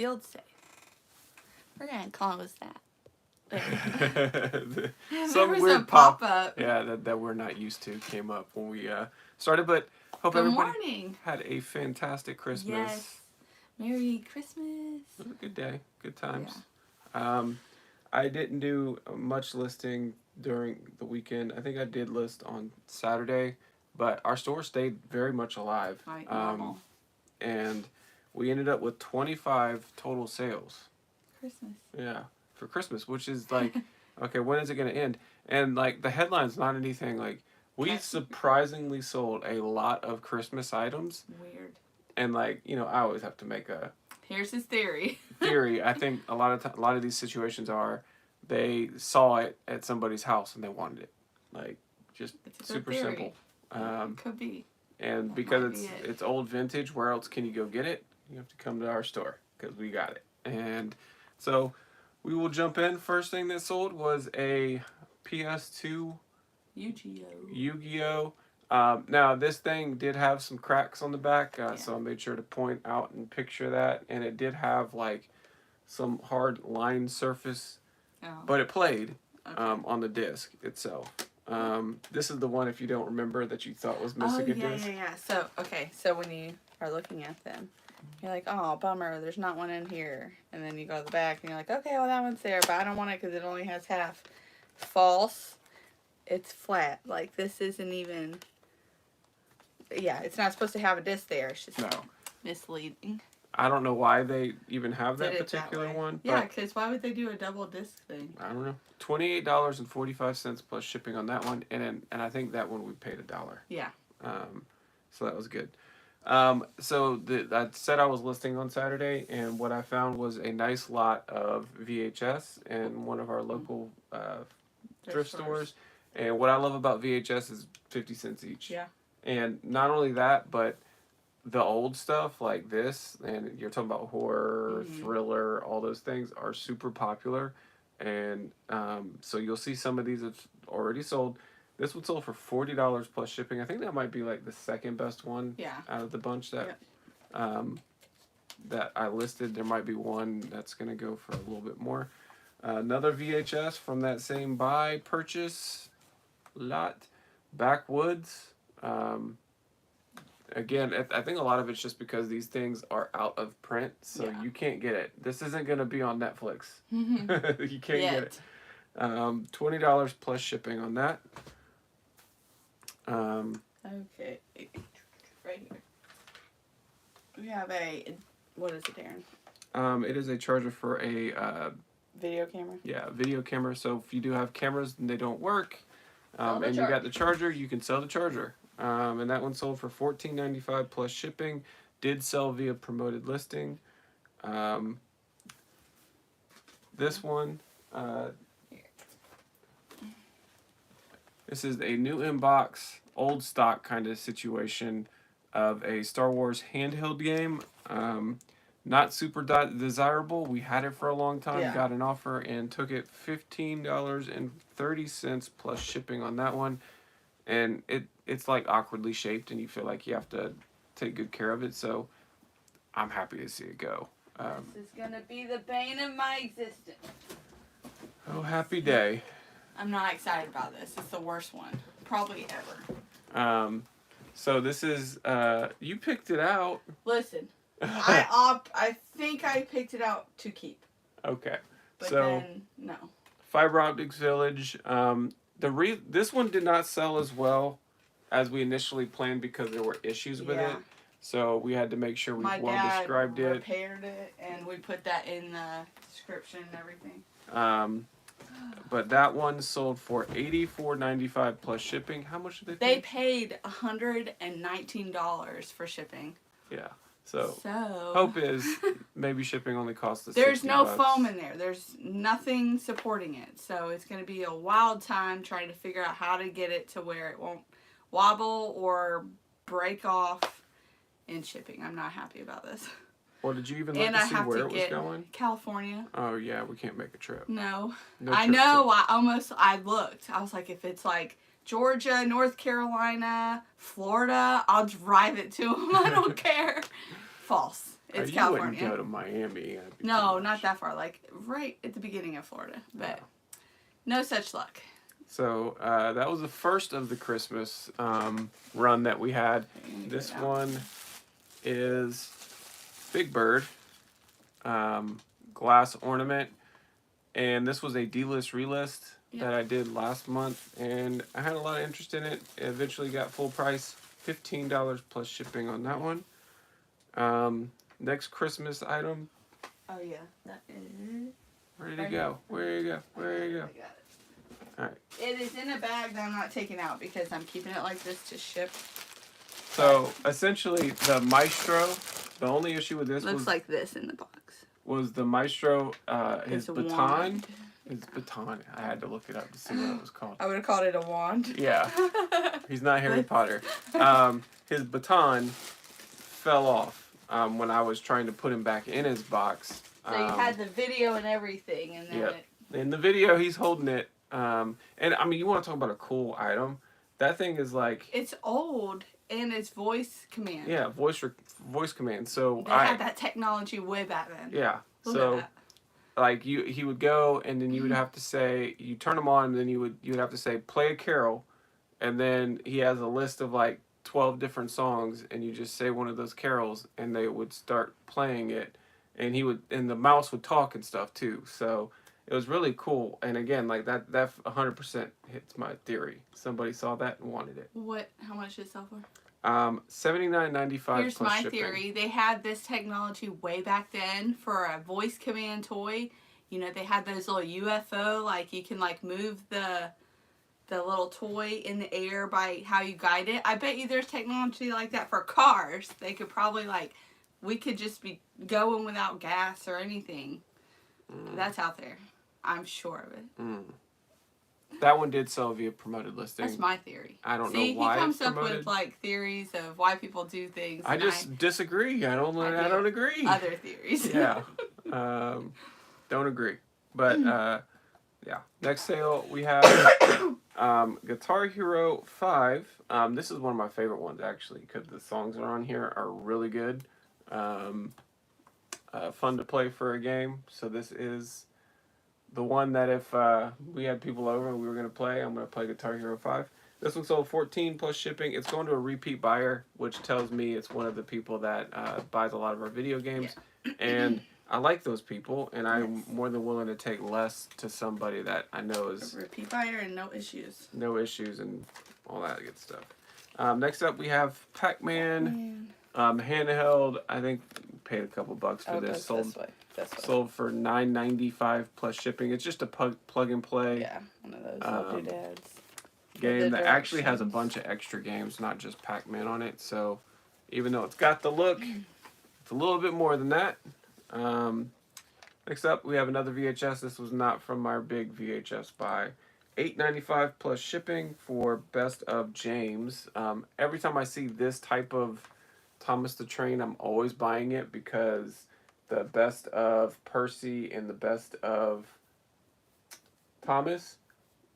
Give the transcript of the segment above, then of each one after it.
Field Day. We're going to close that. Some weird pop-up. Yeah, that we're not used to came up when we started. But hope everybody had a fantastic Christmas. Yes. Merry Christmas. It was a good day. Good times. Yeah. I didn't do much listing during the weekend. I think I did list on Saturday, but our store stayed very much alive. Like normal. And we ended up with 25 total sales. Christmas. Yeah, for Christmas, which is like, okay, when is it going to end? And like the headline's not anything like, we surprisingly sold a lot of Christmas items. Weird. And like, you know, I always have to make a... Here's his theory. I think a lot of these situations are, they saw it at somebody's house and they wanted it. Like, just super simple. Could be. And because it's old vintage, where else can you go get it? You have to come to our store because we got it. And so we will jump in. First thing that sold was a PS2 Yu-Gi-Oh! Now this thing did have some cracks on the back, so I made sure to point out and picture that. And it did have like some hard line surface, but it played on the disc itself. This is the one, if you don't remember, that you thought was missing a disc. Yeah. So when you are looking at them, you're like, oh, bummer, there's not one in here. And then you go to the back and you're like, okay, well, that one's there, but I don't want it because it only has half. False. It's flat. Like, this isn't even... Yeah, it's not supposed to have a disc there. It's just misleading. I don't know why they even have that particular one. Yeah, because why would they do a double disc thing? I don't know. $28.45 plus shipping on that one, and I think that one we paid $1. Yeah. So that was good. So I said I was listing on Saturday, and what I found was a nice lot of VHS in one of our local thrift stores. And what I love about VHS is 50 cents each. Yeah. And not only that, but the old stuff like this, and you're talking about horror, thriller, all those things are super popular. And so you'll see some of these have already sold. This one sold for $40 plus shipping. I think that might be like the second best one out of the bunch that that I listed. There might be one that's going to go for a little bit more. Another VHS from that same buy purchase lot, Backwoods. Again, I think a lot of it's just because these things are out of print, so you can't get it. This isn't going to be on Netflix. You can't get it. $20 plus shipping on that. Okay. Right here. We have a... What is it, Darren? It is a charger for a... video camera? Yeah, video camera. So if you do have cameras and they don't work, and you got the charger, you can sell the charger. And that one sold for $14.95 plus shipping. Did sell via promoted listing. This one, this is a new inbox, old stock kind of situation of a Star Wars handheld game. Not super desirable. We had it for a long time, got an offer, and took it $15.30 plus shipping on that one. And it's like awkwardly shaped, and you feel like you have to take good care of it. So I'm happy to see it go. This is gonna be the bane of my existence. Oh, happy day! I'm not excited about this. It's the worst one, probably ever. So this is you picked it out. Listen, I think I picked it out to keep. Okay. But then no. Fiber Optics Village. This one did not sell as well as we initially planned because there were issues with it. So we had to make sure we well-described it. My dad repaired it, and we put that in the description and everything. But that one sold for $84.95 plus shipping. How much did they pay? They paid $119 for shipping. Yeah. So hope is maybe shipping only costs us There's no $60. foam in there. There's nothing supporting it. So it's going to be a wild time trying to figure out how to get it to where it won't wobble or break off in shipping. I'm not happy about this. Well, did you even look to see where it was going? California. Oh, yeah. We can't make a trip. No I know. I looked. I was like, if it's like Georgia, North Carolina, Florida, I'll drive it to them. I don't care. False. It's you California. wouldn't go to Miami. That'd be No, too not much. that far. Like right at the beginning of Florida, but Yeah. no such luck. So that was the first of the Christmas run that we had. This one is Big Bird glass ornament, and this was a D-list relist that I did last month, and I had a lot of interest in it. It eventually got full price, $15 plus shipping on that one. Next Christmas item. Oh yeah, that is. Where did it go? Where you go? Where you go? I got it. All right. It is in a bag that I'm not taking out because I'm keeping it like this to ship. So essentially, the Maestro. The only issue with this Looks like this in the box. was the Maestro. His It's a baton. wand. His baton. I had to look it up to see what it was called. I would have called it a wand. Yeah, he's not Harry Potter. His baton fell off when I was trying to put him back in his box. So you had the video and everything, and then Yep. In the video, he's holding it. And I mean, you want to talk about a cool item? That thing is like. It's old and it's voice command. Yeah, voice command. So They had that technology way back then. Yeah. Look So. at that. Like he would go, and then you would have to say, you turn him on, and then you would have to say, play a carol, and then he has a list of like 12 different songs, and you just say one of those carols, and they would start playing it, and and the mouse would talk and stuff too. So it was really cool, and again, like that 100% hits my theory. Somebody saw that and wanted it. How much did it sell for? $79.95 Here's plus my shipping. theory. They had this technology way back then for a voice command toy. You know, they had those little UFO, like you can like move the little toy in the air by how you guide it. I bet you there's technology like that for cars. They could probably we could just be going without gas or anything. That's out there. I'm sure of it. That one did sell via promoted listing. That's my theory. I don't know See, why he comes it's up promoted. with like theories of why people do things. I and just disagree. I don't agree. Other theories. Yeah. Don't agree. But yeah. Next sale we have Guitar Hero 5. This is one of my favorite ones actually because the songs that are on here are really good. Fun to play for a game. So this is the one that if we had people over and we were going to play, I'm going to play Guitar Hero 5. This one sold 14 plus shipping. It's going to a repeat buyer, which tells me it's one of the people that buys a lot of our video games. Yeah. And I like those people, and I'm more than willing to take less to somebody that I know is... A repeat buyer and no issues. No issues and all that good stuff. Next up, we have Pac-Man handheld. I think paid a couple bucks for this. Sold Sold for $9.95 plus shipping. It's just a plug and play. Yeah, one of those little doodads. Game that actually has a bunch of extra games, not just Pac-Man on it. So even though it's got the look, it's a little bit more than that. Next up, we have another VHS. This was not from our big VHS buy. $8.95 plus shipping for Best of James. Every time I see this type of Thomas the Train, I'm always buying it because the Best of Percy and the Best of Thomas,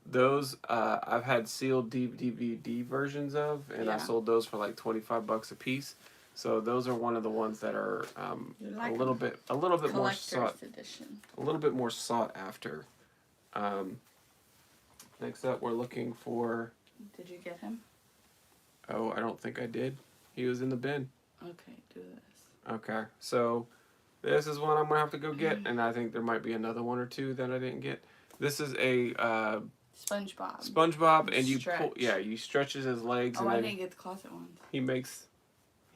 those I've had sealed DVD versions of, and I sold those for like $25 a piece. So those are one of the ones that are a little bit more sought edition. A little bit more sought after. Next up, we're looking for. Did you get him? Oh, I don't think I did. He was in the bin. Okay, do this. Okay, so this is one I'm gonna have to go get, and I think there might be another one or two that I didn't get. This is a SpongeBob. SpongeBob, and you pull. Yeah, you stretches his legs. Oh, and I then didn't get the closet ones. He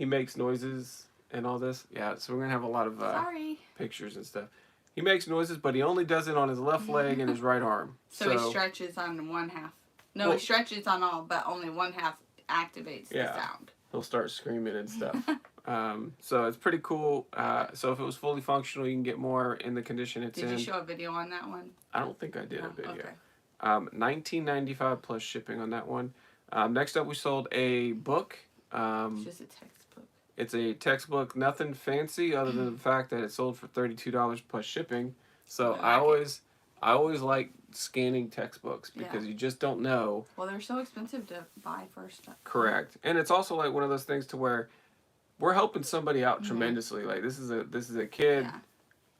makes noises and all this. Yeah, so we're gonna have a lot of pictures and stuff. He makes noises, but he only does it on his left leg and his right arm. So he stretches on one half. No, he stretches on all, but only one half activates the sound. He'll start screaming and stuff. So it's pretty cool. So if it was fully functional, you can get more in the condition it's in. Did you show a video on that one? I don't think I did a video. Okay. $19.95 plus shipping on that one. Next up, we sold a book. It's just a textbook. It's a textbook, nothing fancy other than the fact that it sold for $32 plus shipping. So I always like scanning textbooks because you just don't know. Well, they're so expensive to buy first. Correct. And it's also like one of those things to where we're helping somebody out Mhm. tremendously. Like this is a kid.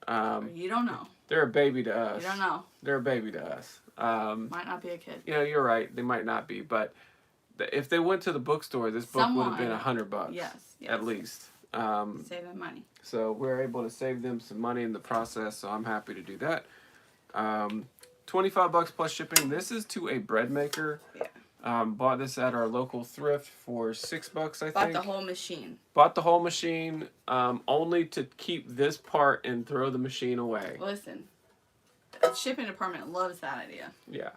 Yeah. You don't know. They're a baby to us. You don't know. They're a baby to us. Might not be a kid. You know, you're right. They might not be, but if they went to the bookstore, this book would have been $100. Yes. At least. Saving money. So we're able to save them some money in the process. So I'm happy to do that. $25 plus shipping. This is to a bread maker. Yeah. Bought this at our local thrift for $6, I think. Bought the whole machine. Bought the whole machine, only to keep this part and throw the machine away. Listen, the shipping department loves that idea. Yeah,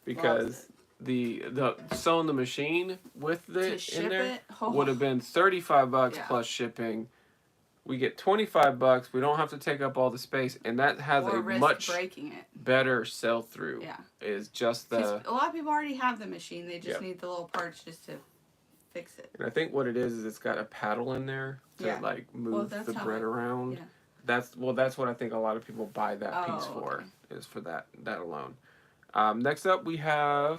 because the sewing the machine with it in there would have been $35 plus shipping. We get $25. We don't have to take up all the space, and that has or a much breaking it. better sell through. Yeah, is just the. A lot of people already have the machine. They just need the little parts just to fix it. And I think what it is it's got a paddle in there to like move the bread around. Yeah. That's what I think a lot of people buy that piece for, is for that alone. Next up we have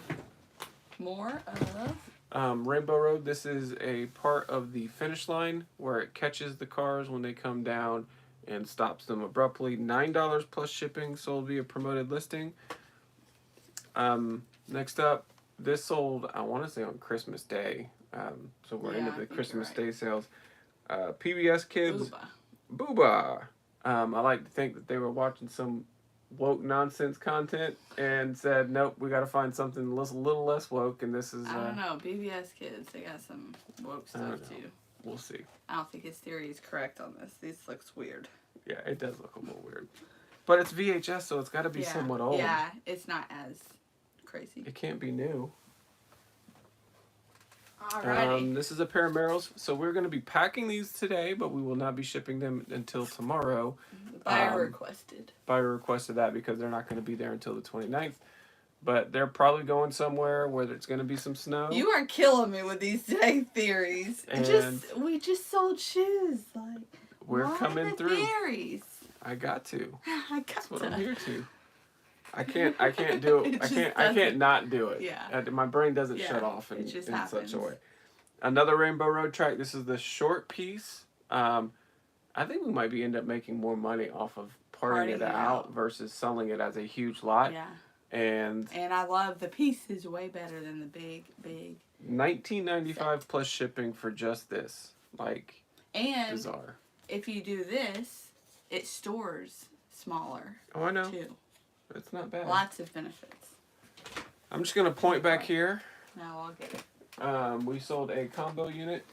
more of Rainbow Road. This is a part of the finish line where it catches the cars when they come down and stops them abruptly. $9 plus shipping, sold via promoted listing. Next up, this sold, I want to say on Christmas Day. So we're into the Christmas Day sales. PBS Kids. Booba. I like to think that they were watching some woke nonsense content and said, nope, we got to find something a little less woke, and this is... I don't know. PBS Kids, they got some woke stuff, too. We'll see. I don't think his theory is correct on this. This looks weird. Yeah, it does look a little weird. But it's VHS, so it's got to be somewhat old. Yeah, it's not as crazy. It can't be new. Alrighty. This is a pair of Merrells. So we're going to be packing these today, but we will not be shipping them until tomorrow. Buyer requested. Buyer requested that because they're not going to be there until the 29th. But they're probably going somewhere where there's going to be some snow. You are killing me with these dang theories. And we just sold shoes. Like, we're coming through. Theories? I got to. That's what I'm here to. I can't do it. I can't not do it. Yeah. My brain doesn't shut off in such a way. Another Rainbow Road track. This is the short piece. I think we might end up making more money off of parting it out versus selling it as a huge lot. Yeah. And I love the piece is way better than the big. $19.95 plus shipping for just this. Bizarre. If you do this, it stores smaller. Oh, I know. Too. It's not bad. Lots of benefits. I'm just going to point back here. Now I'll get it. We sold a combo unit.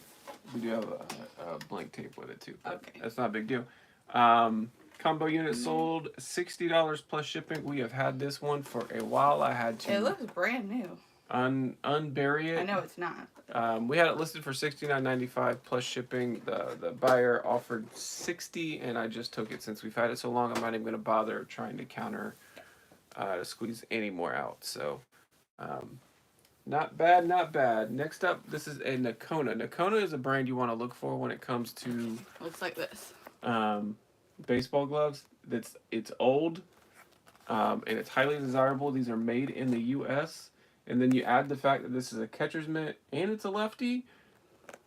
We do have a blank tape with it too. Okay. That's not a big deal. Combo unit sold $60 plus shipping. We have had this one for a while. I had to. It looks brand new. Unbury it. I know it's not. We had it listed for $69.95 plus shipping. The buyer offered $60, and I just took it since we've had it so long. I'm not even going to bother trying to counter to squeeze any more out. So, not bad, not bad. Next up, this is a Nakona. Nakona is a brand you want to look for when it comes to Looks like this. baseball gloves. It's old, and it's highly desirable. These are made in the U.S. And then you add the fact that this is a catcher's mitt and it's a lefty.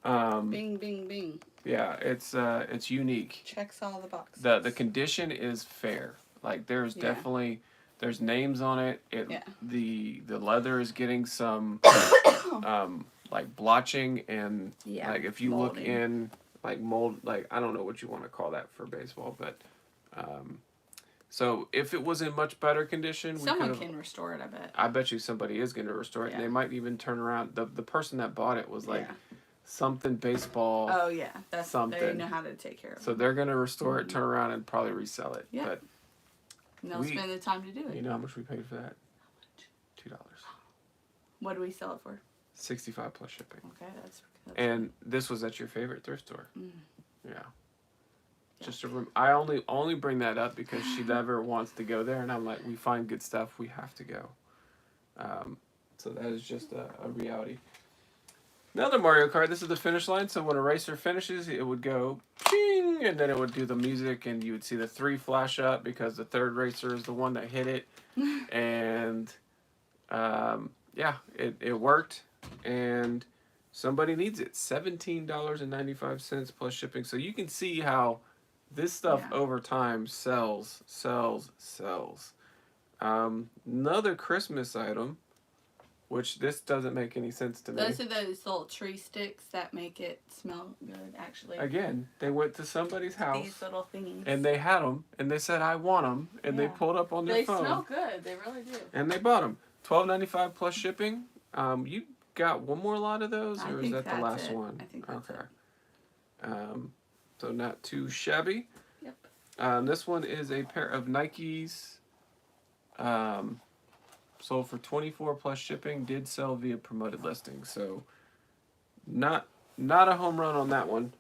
Bing, bing, bing. Yeah, it's unique. Checks all the boxes. The condition is fair. Like there's definitely there's names on it. The leather is getting some like blotching and like if you look in like mold, like I don't know what you want to call that for baseball, but so if it was in much better condition, someone can restore it. I bet you somebody is going to restore it, and they might even turn around. The person that bought it was like something baseball. Oh yeah, that's something. They know how to take care of it. So they're going to restore it, turn around, and probably resell it. Yeah. But and they'll spend the time to do it. You know how much we paid for that? $2. What do we sell it for? $65 plus shipping. Okay, that's and this was at your favorite thrift store. Mm. Yeah. Just I only bring that up because she never wants to go there, and I'm like, we find good stuff, we have to go. So that is just a reality. Another Mario Kart. This is the finish line. So when a racer finishes, it would go ching, and then it would do the music, and you would see the 3 flash up because the third racer is the one that hit it, and yeah, it worked, and somebody needs it. $17.95 plus shipping. So you can see how this stuff Yeah. over time sells. Another Christmas item, which this doesn't make any sense to me. Those are those little tree sticks that make it smell good, actually. Again, they went to somebody's house. These little thingies. And they had them, and they said, "I want them," and they Yeah. pulled up on their They phone. smell good. They really do. And they bought them. $12.95 plus shipping. You got one more lot of those, I or is think that the that's last it. one? I think that's okay. So not too shabby. Yep. This one is a pair of Nikes. Sold for $24 plus shipping. Did sell via promoted listing. So not a home run on that one.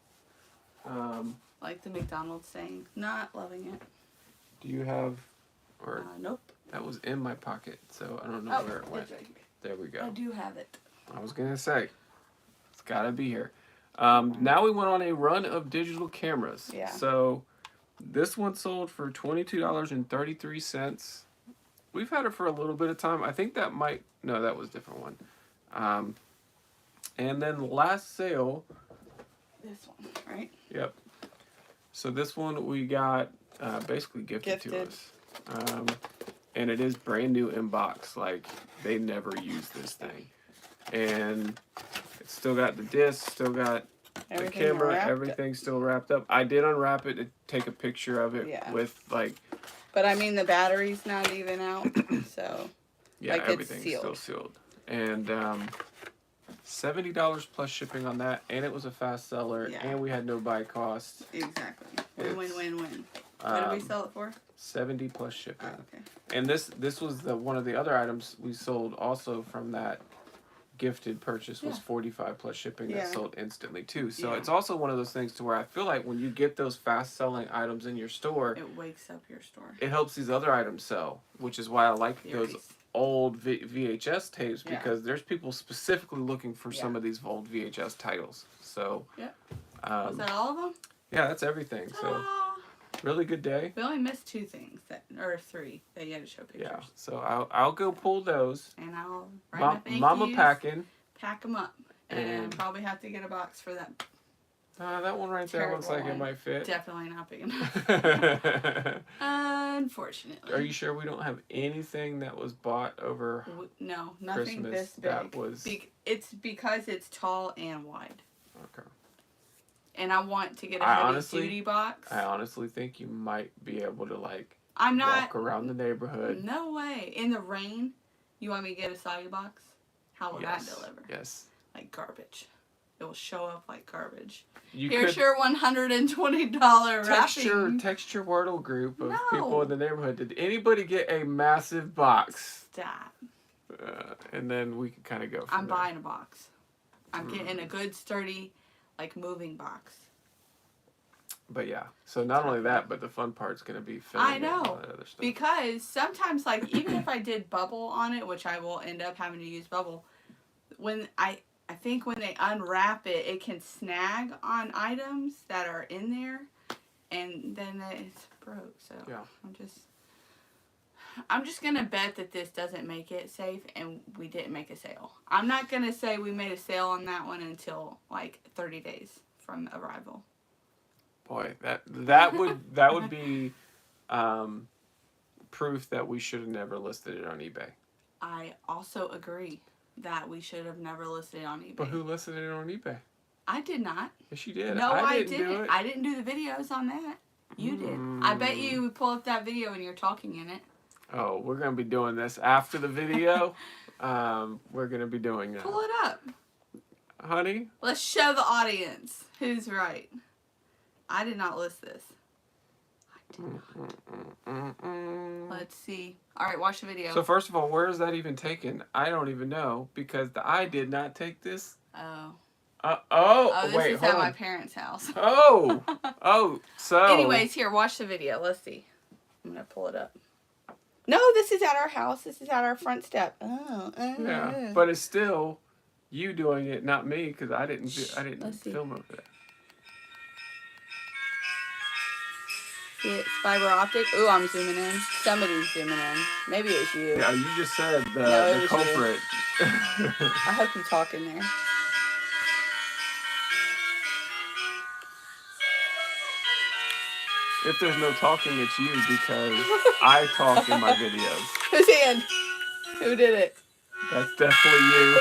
Like the McDonald's saying, not loving it. Do you have, or Nope. that was in my pocket, so I don't know where it went. It's right here. There we go. I do have it. I was gonna say, it's gotta be here. Now we went on a run of digital cameras. Yeah. So this one sold for $22.33. We've had it for a little bit of time. I think that might, no, that was a different one. And then the last sale. This one, right? Yep. So this one we got basically gifted to us. And it is brand new in box. Like, they never used this thing. And it's still got the disc, still got the camera, everything's still wrapped up. I did unwrap it to take a picture of it with, like... But, I mean, the battery's not even out, so... Yeah, like, everything's it's still sealed. And $70 plus shipping on that, and it was a fast seller, and we had no buy cost. Exactly. Win. What did we sell it for? $70 plus shipping. Oh, okay. And this was one of the other items we sold also from that gifted purchase was $45 plus shipping that sold instantly too. So it's also one of those things to where I feel like when you get those fast selling items in your store, it wakes up your store. It helps these other items sell, which is why I like those old VHS tapes, because there's people specifically looking for some of these old VHS titles. So was that all of them? Yeah, that's everything. So really good day. We only missed 2 things or 3 that you had to show pictures. Yeah, so I'll go pull those. And I'll write Mama packing. Pack them up, and probably have to get a box for that. That one right there looks like it might fit. Definitely not big enough. Unfortunately. Are you sure we don't have anything that was bought over No, nothing Christmas this big. that was... It's because it's tall and wide. Okay. And I want to get a heavy-duty box. I honestly think you might be able to, like, I'm not... walk around the neighborhood. No way. In the rain, you want me to get a soggy box? How will that deliver? Yes. Like garbage. It will show up like garbage. You Here's your $120 wrapping. Text your Wordle group of people in the neighborhood. Did anybody get a massive box? Stop. And then we can kind of go from I'm there. buying a box. I'm getting a good, sturdy, like, moving box. But yeah, so not only that, but the fun part's going to be filming. I know. All that other stuff. Because sometimes, like, even if I did bubble on it, which I will end up having to use bubble, when I think when they unwrap it, it can snag on items that are in there, and then it's broke. So yeah. I'm just gonna bet that this doesn't make it safe, and we didn't make a sale. I'm not gonna say we made a sale on that one until like 30 days from arrival. Boy, that would be proof that we should have never listed it on eBay. I also agree that we should have never listed it on eBay. But who listed it on eBay? I did not. Yes, you did. No, I didn't. Do it. I didn't do the videos on that. You did. I bet you would pull up that video and you're talking in it. Oh, we're going to be doing this after the video. We're going to be doing that. Pull it up. Honey? Let's show the audience who's right. I did not list this. Let's see. All right, watch the video. So first of all, where is that even taken? I don't even know, because I did not take this. Oh. This wait, is hold at on. my parents' house. So. Anyways, here, watch the video. Let's see. I'm gonna pull it up. No, this is at our house. This is at our front step. Yeah, but it's still you doing it, not me, because I didn't film it. See, it's fiber optic. Ooh, I'm zooming in. Somebody's zooming in. Maybe it was you. Yeah, you just said No, it the was culprit. I hope you talk in there. If there's no talking, it's you because I talk in my videos. Whose hand? Who did it? That's definitely you.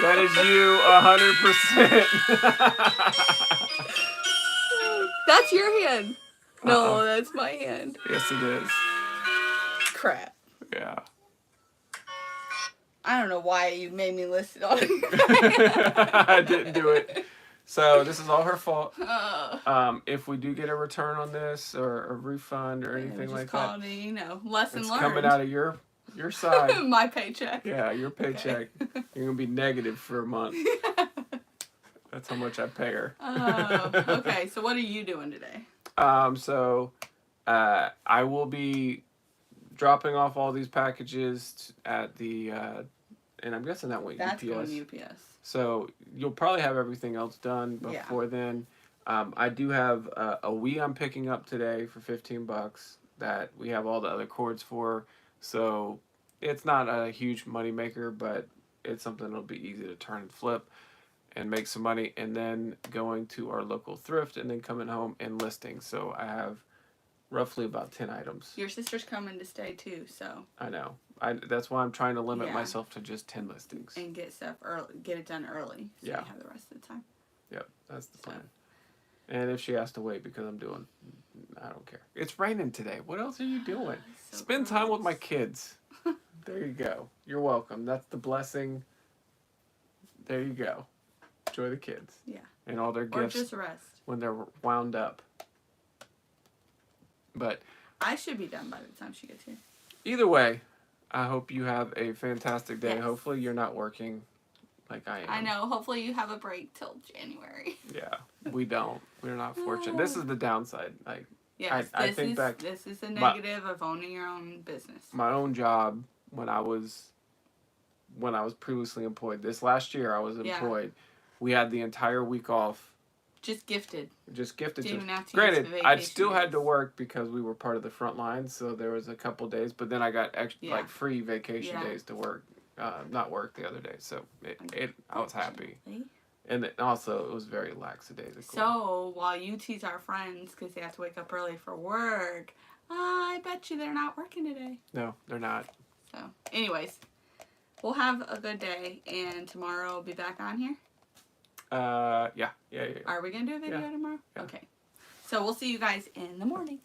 That is you 100%. That's your hand. No, Uh-uh. that's my hand. Yes, it is. Crap. Yeah. I don't know why you made me list it all. I didn't do it. So this is all her fault. Oh. If we do get a return on this or a refund or anything like that, lesson it's learned. coming out of your side. My paycheck. Yeah, your paycheck. Okay. You're gonna be negative for a month. That's how much I pay her. Oh, okay. So what are you doing today? So I will be dropping off all these packages at the, and I'm guessing that went That's UPS. going UPS. So you'll probably have everything else done before then. I do have a Wii I'm picking up today for $15 that we have all the other cords for. So it's not a huge money maker, but it's something that'll be easy to turn and flip and make some money. And then going to our local thrift and then coming home and listing. So I have roughly about 10 items. Your sister's coming to stay too, so. I know. That's why I'm trying to limit Yeah. myself to just 10 listings. And get stuff early, get it done early, so Yeah. you have the rest of the time. Yep, that's the plan. And if she has to wait because I'm doing, I don't care. It's raining today. What else are you doing? So Spend time with gross. my kids. There you go. You're welcome. That's the blessing. There you go. Enjoy the kids. Yeah. And all their Or gifts just rest. when they're wound up. But I should be done by the time she gets here. either way, I hope you have a fantastic day. Yes. Hopefully you're not working like I am. I know. Hopefully you have a break till January. Yeah, we don't. We're not fortunate. This is the downside. Like Yes, I think back- this is the negative of owning your own business. my own job when I was previously employed. This last year I was Yeah. employed. We had the entire week off. Just gifted. Just gifted Didn't to even have to Granted, use the I vacation still had to days. work because we were part of the front line, so there was a couple days. But then I got extra, Yeah. like free vacation Yeah. days to work, not work the other day. So I was happy, Unfortunately. and then also it was very lackadaisical. So while you tease our friends because they have to wake up early for work, I bet you they're not working today. No, they're not. So, anyways, we'll have a good day, and tomorrow we'll be back on here. Yeah. Are we gonna do a video Yeah. tomorrow? Yeah. Okay. So we'll see you guys in the morning.